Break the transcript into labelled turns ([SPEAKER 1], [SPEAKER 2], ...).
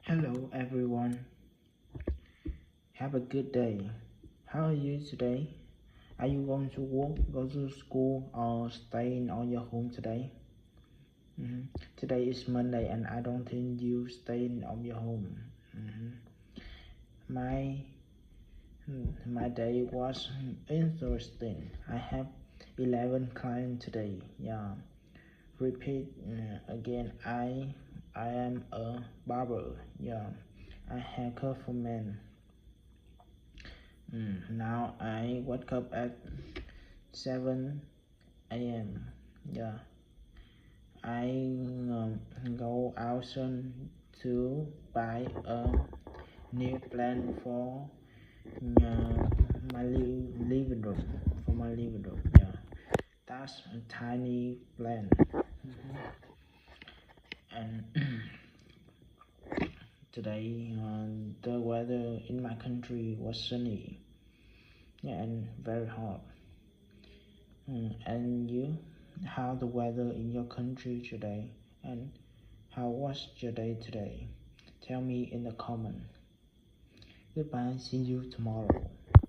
[SPEAKER 1] Hello everyone, have a good day. How are you today? Are you going to work, go to school, or staying on your home today? Today is Monday and I don't think you staying on your home. My my day was interesting. I have 11 clients today. Yeah. Repeat again. I am a barber. Yeah. I haircut for men. Now I wake up at 7 a.m. Yeah, I go out soon to buy a new plant for my living room. Yeah, that's a tiny plant. And today the weather in my country was sunny. Yeah, and very hot. And you, how the weather in your country today, and how was your day today? Tell me in the comment. Goodbye, see you tomorrow.